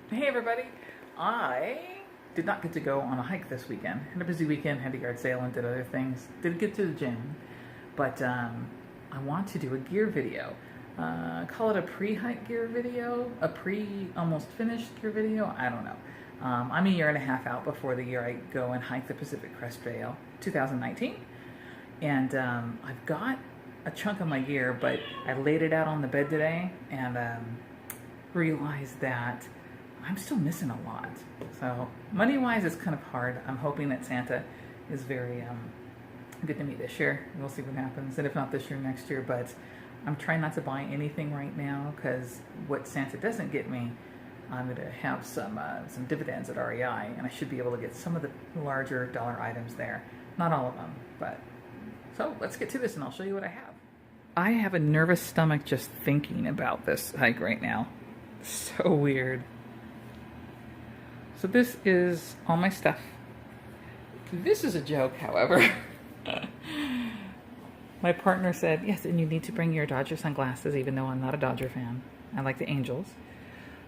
Hey everybody! I did not get to go on a hike this weekend. Had a busy weekend, had a yard sale and did other things. Didn't get to the gym, but I want to do a gear video. Call it a pre-hike gear video, a pre-almost finished gear video, I don't know. I'm a year and a half out before the year I go and hike the Pacific Crest Trail, 2019. And I've got a chunk of my gear, but I laid it out on the bed today and realized that I'm still missing a lot. So money-wise, it's kind of hard. I'm hoping that Santa is very good to me this year. We'll see what happens, and if not this year, next year. But I'm trying not to buy anything right now because what Santa doesn't get me, I'm going to have some dividends at REI, and I should be able to get some of the larger dollar items there. Not all of them, but so let's get to this, and I'll show you what I have. I have a nervous stomach just thinking about this hike right now. So weird. So this is all my stuff. This is a joke, however. My partner said, yes, and you need to bring your Dodger sunglasses, even though I'm not a Dodger fan. I like the Angels.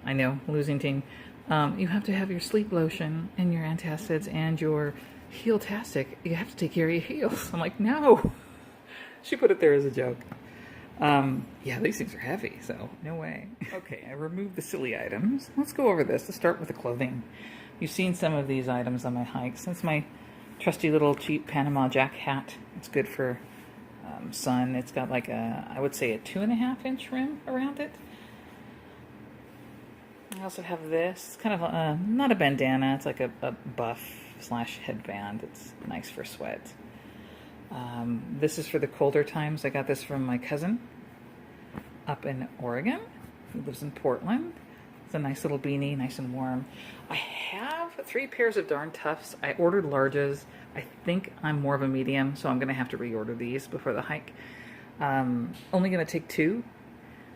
I know, losing team. You have to have your sleep lotion and your antacids and your heel-tastic. You have to take care of your heels. I'm like, no. She put it there as a joke. Yeah, these things are heavy, so no way. Okay, I removed the silly items. Let's go over this. Let's start with the clothing. You've seen some of these items on my hikes. That's my trusty little cheap Panama Jack hat. It's good for sun. It's got like I would say a 2.5-inch rim around it. I also have this. It's kind of not a bandana. It's like a buff/headband. It's nice for sweat. This is for the colder times. I got this from my cousin up in Oregon, who lives in Portland. It's a nice little beanie, nice and warm. I have 3 pairs of darn toughs. I ordered larges. I think I'm more of a medium, so I'm going to have to reorder these before the hike. Only going to take 2.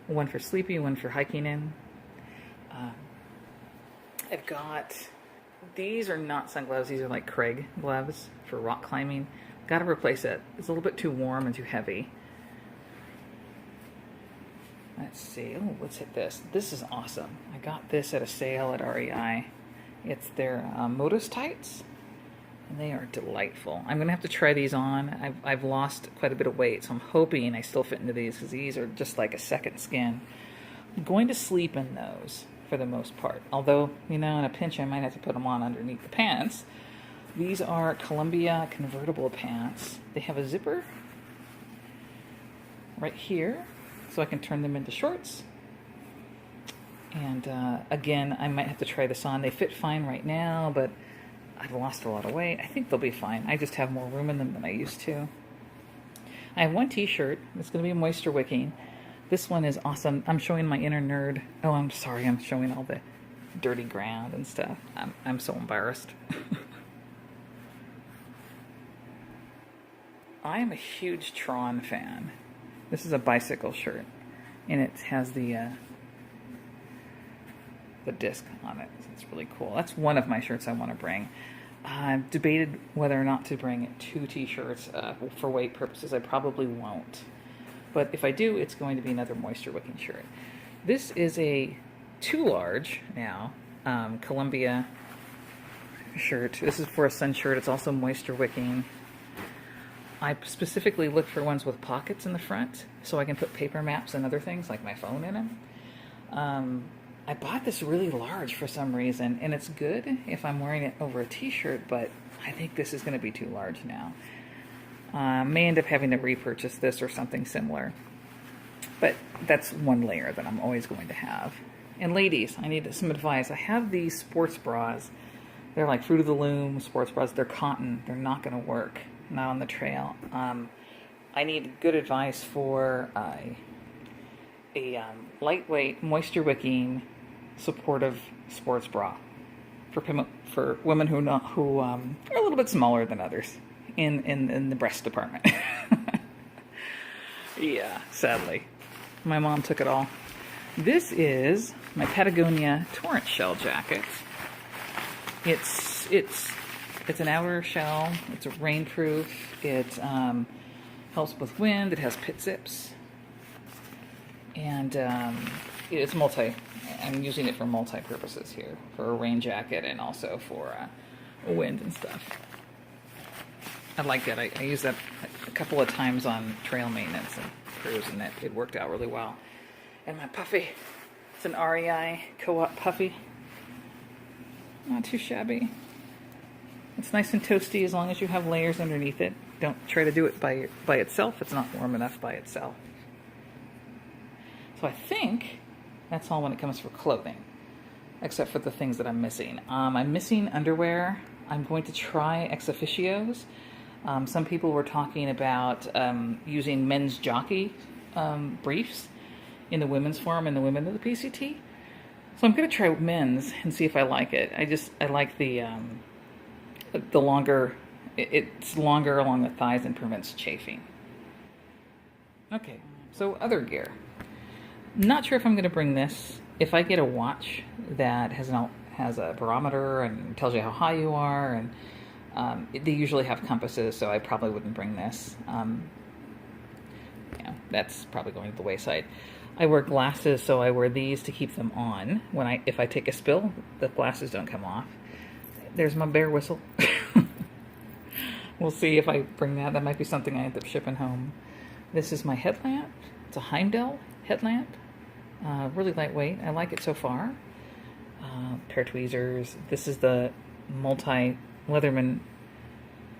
One for sleepy, one for hiking in. I've got, these are not sun gloves. These are like Craig gloves for rock climbing. Got to replace it. It's a little bit too warm and too heavy. Let's see. Oh, let's hit this. This is awesome. I got this at a sale at REI. It's their Modus tights, and they are delightful. I'm going to have to try these on. I've lost quite a bit of weight, so I'm hoping I still fit into these because these are just like a second skin. I'm going to sleep in those for the most part. Although, you know, in a pinch, I might have to put them on underneath the pants. These are Columbia convertible pants. They have a zipper right here, so I can turn them into shorts. And again, I might have to try this on. They fit fine right now, but I've lost a lot of weight. I think they'll be fine. I just have more room in them than I used to. I have one t-shirt. It's going to be moisture wicking. This one is awesome. I'm showing my inner nerd. Oh, I'm sorry. I'm showing all the dirty ground and stuff. I'm so embarrassed. I am a huge Tron fan. This is a bicycle shirt, and it has the disc on it. So it's really cool. That's one of my shirts I want to bring. I've debated whether or not to bring 2 t-shirts for weight purposes. I probably won't. But if I do, it's going to be another moisture wicking shirt. This is a too large now Columbia shirt. This is for a sun shirt. It's also moisture wicking. I specifically look for ones with pockets in the front so I can put paper maps and other things like my phone in them. I bought this really large for some reason, and it's good if I'm wearing it over a t-shirt, but I think this is going to be too large now. May end up having to repurchase this or something similar. But that's one layer that I'm always going to have. And ladies, I need some advice. I have these sports bras. They're like Fruit of the Loom sports bras. They're cotton. They're not going to work. Not on the trail. I need good advice for a lightweight, moisture-wicking, supportive sports bra for women who are a little bit smaller than others in the breast department. Yeah, sadly, my mom took it all. This is my Patagonia Torrent Shell jacket. It's an outer shell. It's rainproof. It helps with wind. It has pit zips. And it's multi I'm using it for multi-purposes here, for a rain jacket and also for wind and stuff. I like that. I used that a couple of times on trail maintenance and cruise, and it worked out really well. And my puffy, it's an REI Co-op puffy. Not too shabby. It's nice and toasty as long as you have layers underneath it. Don't try to do it by itself. It's not warm enough by itself. So I think that's all when it comes for clothing, except for the things that I'm missing. I'm missing underwear. I'm going to try ex officios. Some people were talking about using men's jockey briefs in the women's form and the women of the PCT. So I'm going to try men's and see if I like it. I like the longer, it's longer along the thighs and prevents chafing. Okay, so other gear. Not sure if I'm going to bring this. If I get a watch that has a barometer and tells you how high you are, and they usually have compasses, so I probably wouldn't bring this. That's probably going to the wayside. I wear glasses, so I wear these to keep them on. If I take a spill, the glasses don't come off. There's my bear whistle. We'll see if I bring that. That might be something I end up shipping home. This is my headlamp. It's a Heimdall headlamp. Really lightweight. I like it so far. Pair of tweezers. This is the Leatherman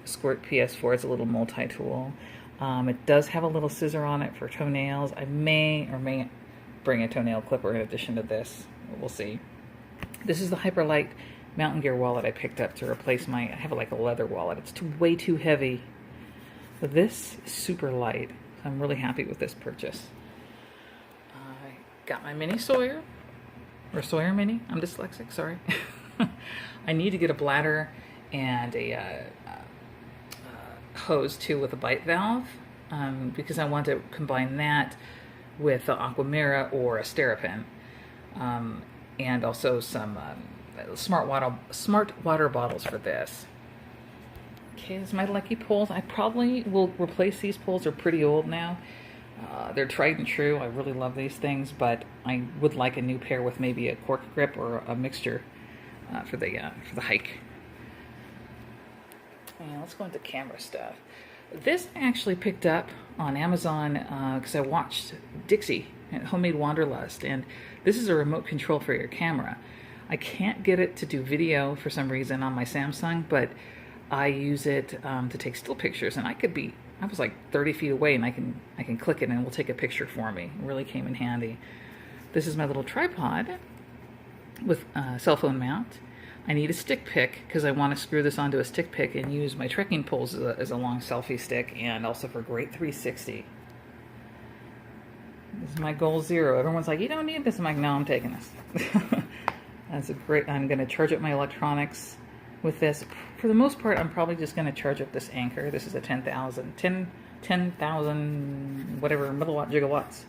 Squirt PS4. It's a little multi-tool. It does have a little scissor on it for toenails. I may or may bring a toenail clipper in addition to this. We'll see. This is the Hyperlight mountain gear wallet I picked up to replace I have like a leather wallet. It's way too heavy. But this is super light. I'm really happy with this purchase. I got my mini Sawyer, or Sawyer Mini. I'm dyslexic, sorry. I need to get a bladder and a hose too with a bite valve because I want to combine that with the Aquamira or a Sterapin, and also some smart water bottles for this. Okay, this is my Lucky poles. I probably will replace these poles. They're pretty old now. They're tried and true. I really love these things, but I would like a new pair with maybe a cork grip or a mixture for the hike. And let's go into camera stuff. This I actually picked up on Amazon because I watched Dixie at Homemade Wanderlust, and this is a remote control for your camera. I can't get it to do video for some reason on my Samsung, but I use it to take still pictures, and I was like 30 feet away, and I can click it and it will take a picture for me. It really came in handy. This is my little tripod with a cell phone mount. I need a stick pick because I want to screw this onto a stick pick and use my trekking poles as a long selfie stick, and also for great 360. This is my Goal Zero. Everyone's like, you don't need this. I'm like, no, I'm taking this. That's a great. I'm going to charge up my electronics with this. For the most part, I'm probably just going to charge up this Anchor. This is a 10,000 whatever milliwatt gigawatts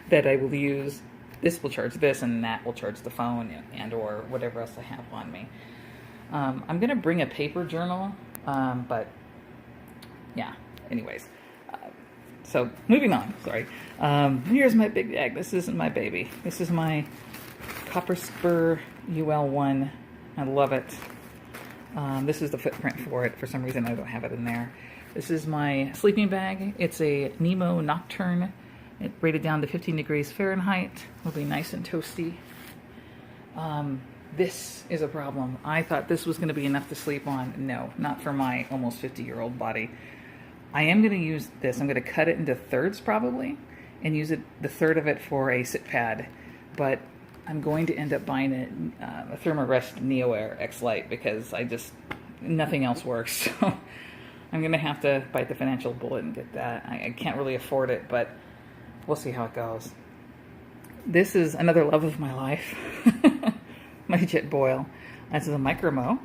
that I will use. This will charge this, and that will charge the phone and or whatever else I have on me. I'm going to bring a paper journal, but yeah, anyways. So moving on, sorry. Here's my big bag. This isn't my baby. This is my Copper Spur UL1. I love it. This is the footprint for it. For some reason, I don't have it in there. This is my sleeping bag. It's a Nemo Nocturne. It rated down to 15 degrees Fahrenheit. It'll be nice and toasty. This is a problem. I thought this was going to be enough to sleep on. No, not for my almost 50-year-old body. I am going to use this. I'm going to cut it into thirds probably and use the third of it for a sit pad. But I'm going to end up buying a Thermarest Neo Air X Lite because nothing else works. So I'm going to have to bite the financial bullet and get that. I can't really afford it, but we'll see how it goes. This is another love of my life. My jet boil. This is a Micromo.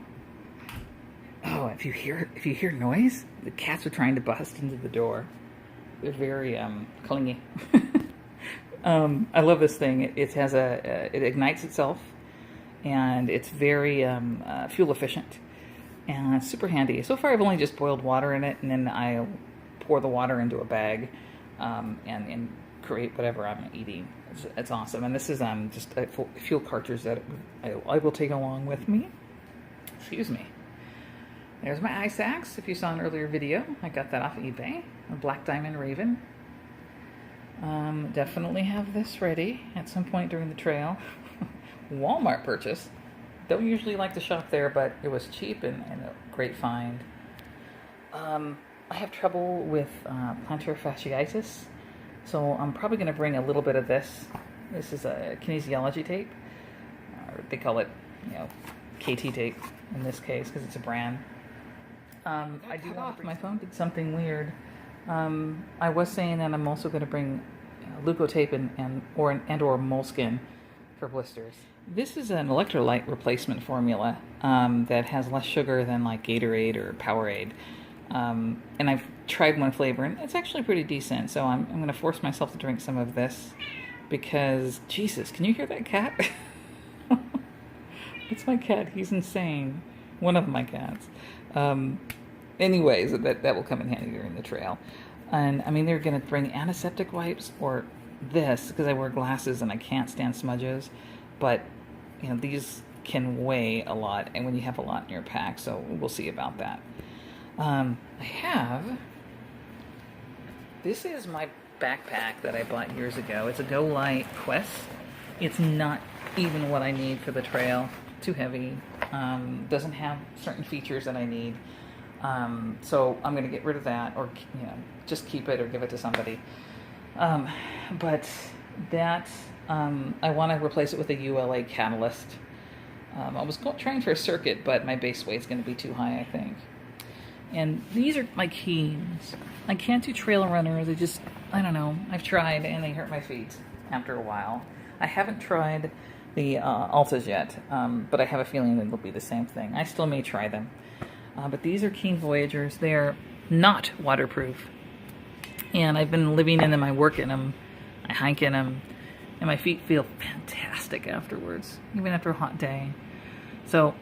Oh, if you hear noise, the cats are trying to bust into the door. They're very clingy. I love this thing. It ignites itself, and it's very fuel efficient, and it's super handy. So far, I've only just boiled water in it, and then I pour the water into a bag, and create whatever I'm eating. It's awesome. And this is just a fuel cartridge that I will take along with me. Excuse me. There's my ice axe. If you saw an earlier video, I got that off eBay. A Black Diamond Raven. Definitely have this ready at some point during the trail. Walmart purchase. Don't usually like to shop there, but it was cheap and a great find. I have trouble with plantar fasciitis, so I'm probably going to bring a little bit of this. This is a kinesiology tape. They call it, KT tape in this case because it's a brand. I do off. My phone did something weird. I was saying that I'm also going to bring leukotape and/or moleskin for blisters. This is an electrolyte replacement formula that has less sugar than like Gatorade or Powerade. And I've tried one flavor, and it's actually pretty decent. So I'm going to force myself to drink some of this because, Jesus, can you hear that cat? It's my cat. He's insane. One of my cats. Anyways, that will come in handy during the trail. And I mean, they're going to bring antiseptic wipes or this because I wear glasses and I can't stand smudges. But, these can weigh a lot, and when you have a lot in your pack, so we'll see about that. This is my backpack that I bought years ago. It's a Go Light Quest. It's not even what I need for the trail. Too heavy. Doesn't have certain features that I need. So I'm going to get rid of that, or just keep it or give it to somebody. But that I want to replace it with a ULA catalyst. I was trying for a circuit, but my base weight's going to be too high, I think. And these are my keys. I can't do trail runners. I don't know. I've tried and they hurt my feet after a while. I haven't tried the Altas yet, but I have a feeling it'll be the same thing. I still may try them. But these are Keen Voyagers. They're not waterproof. And I've been living in them. I work in them. I hike in them. And my feet feel fantastic afterwards, even after a hot day. So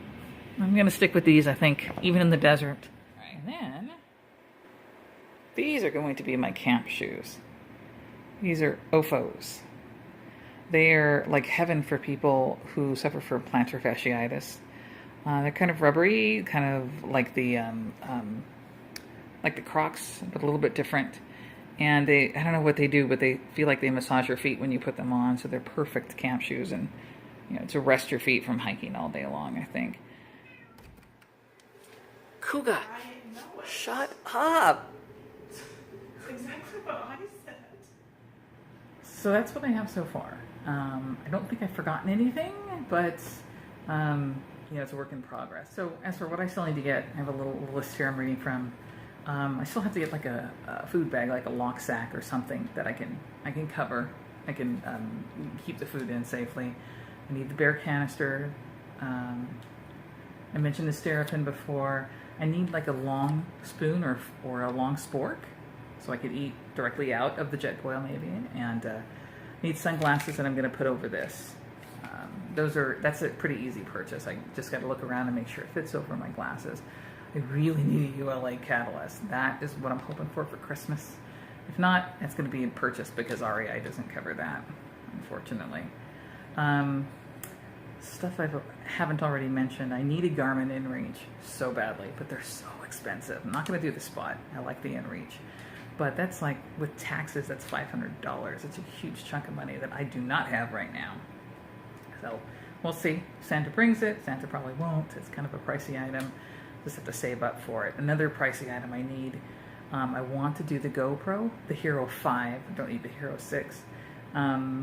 I'm going to stick with these, I think, even in the desert. And then these are going to be my camp shoes. These are OFOs. They're like heaven for people who suffer from plantar fasciitis. They're kind of rubbery, kind of like the Crocs, but a little bit different. And I don't know what they do, but they feel like they massage your feet when you put them on. So they're perfect camp shoes and, to rest your feet from hiking all day long, I think. Kuga, shut up. That's exactly what I said. So that's what I have so far. I don't think I've forgotten anything, but it's a work in progress. So as for what I still need to get, I have a little list here I'm reading from. I still have to get like a food bag, like a lock sack or something that I can cover. I can keep the food in safely. I need the bear canister. I mentioned the Sterapin before. I need like a long spoon or a long spork so I could eat directly out of the jet boil maybe. And need sunglasses that I'm going to put over this. That's a pretty easy purchase. I just got to look around and make sure it fits over my glasses. I really need a ULA catalyst. That is what I'm hoping for Christmas. If not, it's going to be a purchase because REI doesn't cover that, unfortunately. Stuff I haven't already mentioned. I need a Garmin InReach so badly, but they're so expensive. I'm not going to do the Spot. I like the InReach. But that's like, with taxes, that's $500. It's a huge chunk of money that I do not have right now. So we'll see. Santa brings it. Santa probably won't. It's kind of a pricey item. Just have to save up for it. Another pricey item I need. I want to do the GoPro, the Hero 5. I don't need the Hero 6.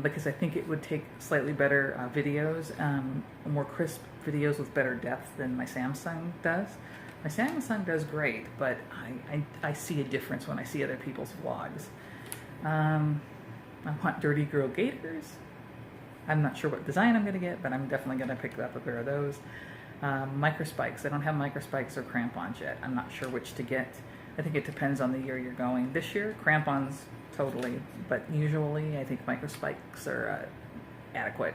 Because I think it would take slightly better videos, more crisp videos with better depth than my Samsung does. My Samsung does great, but I see a difference when I see other people's vlogs. I want Dirty Girl Gaiters. I'm not sure what design I'm going to get, but I'm definitely going to pick up a pair of those. Microspikes. I don't have microspikes or crampons yet. I'm not sure which to get. I think it depends on the year you're going. This year, crampons totally, but usually I think microspikes are adequate.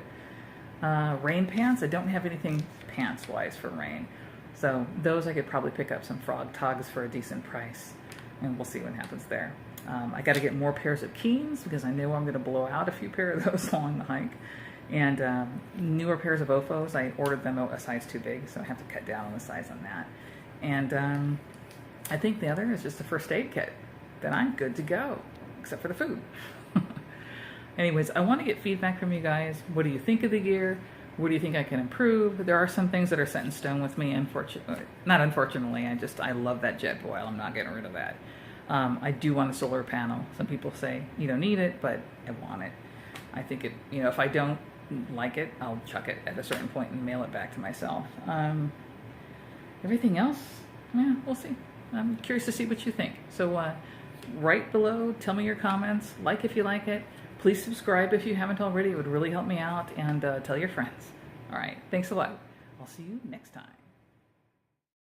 Rain pants. I don't have anything pants-wise for rain. So those I could probably pick up some Frog Togs for a decent price. and we'll see what happens there. I got to get more pairs of Keens because I know I'm going to blow out a few pair of those along the hike. And newer pairs of Ofos, I ordered them a size too big, so I have to cut down on the size on that. And I think the other is just a first aid kit. Then I'm good to go, except for the food. Anyways, I want to get feedback from you guys. What do you think of the gear? What do you think I can improve? There are some things that are set in stone with me, not unfortunately. I love that jet boil. I'm not getting rid of that. I do want a solar panel. Some people say you don't need it, but I want it. I think if I don't like it, I'll chuck it at a certain point and mail it back to myself. Everything else, yeah, we'll see. I'm curious to see what you think. So write below, tell me your comments, like if you like it. Please subscribe if you haven't already. It would really help me out, and tell your friends. All right, thanks a lot. I'll see you next time.